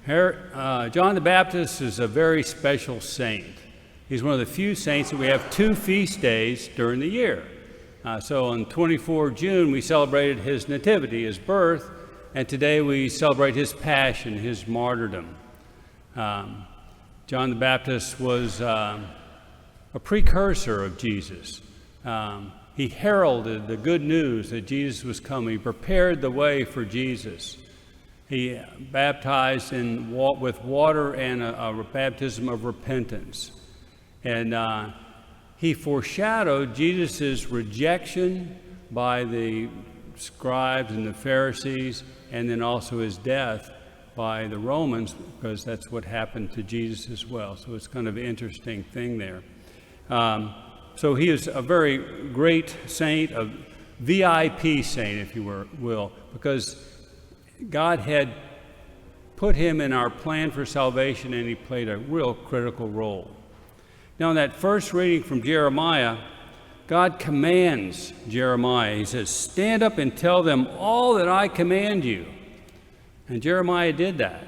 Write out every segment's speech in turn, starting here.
John the Baptist is a very special saint. He's one of the few saints that we have 2 feast days during the year. So on 24 June, we celebrated his nativity, his birth, and today we celebrate his passion, his martyrdom. John the Baptist was a precursor of Jesus. He heralded the good news that Jesus was coming. He prepared the way for Jesus. He baptized with water and a baptism of repentance. And he foreshadowed Jesus' rejection by the scribes and the Pharisees, and then also his death by the Romans, because that's what happened to Jesus as well. So it's kind of an interesting thing there. So he is a very great saint, a VIP saint, if you will, because God had put him in our plan for salvation, and he played a real critical role. Now, in that first reading from Jeremiah, God commands Jeremiah. He says, "Stand up and tell them all that I command you." And Jeremiah did that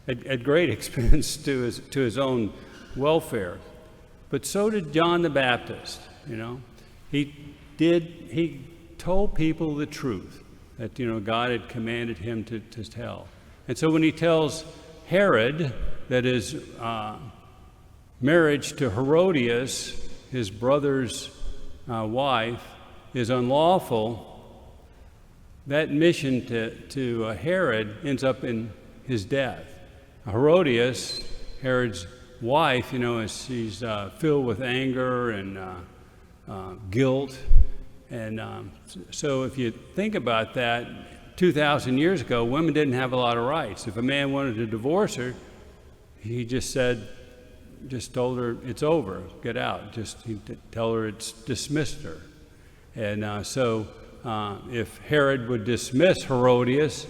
at great expense to his own welfare. But so did John the Baptist. He told people the truth that God had commanded him to tell. And so when he tells Herod that his marriage to Herodias, his brother's wife, is unlawful, that mission to Herod ends up in his death. Herodias, Herod's wife, she's filled with anger and guilt. And so if you think about that, 2,000 years ago, women didn't have a lot of rights. If a man wanted to divorce her, he just told her it's over, get out. He'd tell her it's dismissed her. And so if Herod would dismiss Herodias,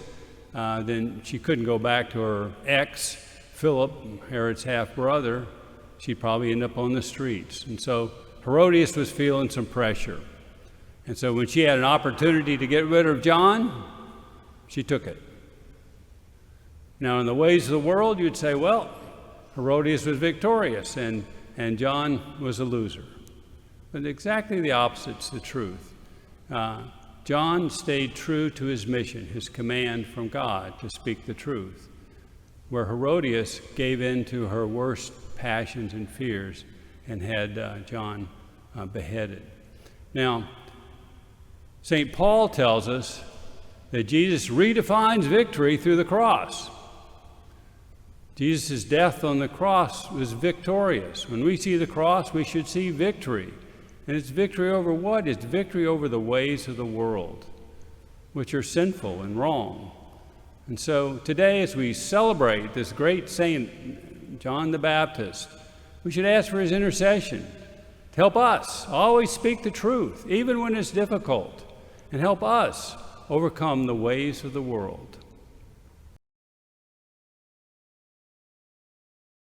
then she couldn't go back to her ex, Philip, Herod's half-brother. She'd probably end up on the streets. And so Herodias was feeling some pressure. And so when she had an opportunity to get rid of John, she took it. Now, in the ways of the world, you'd say, well, Herodias was victorious and John was a loser. But exactly the opposite's the truth. John stayed true to his mission, his command from God to speak the truth, where Herodias gave in to her worst passions and fears and had John beheaded. Now, St. Paul tells us that Jesus redefines victory through the cross. Jesus' death on the cross was victorious. When we see the cross, we should see victory. And it's victory over what? It's victory over the ways of the world, which are sinful and wrong. And so today, as we celebrate this great saint, John the Baptist, we should ask for his intercession to help us always speak the truth, even when it's difficult, and help us overcome the ways of the world.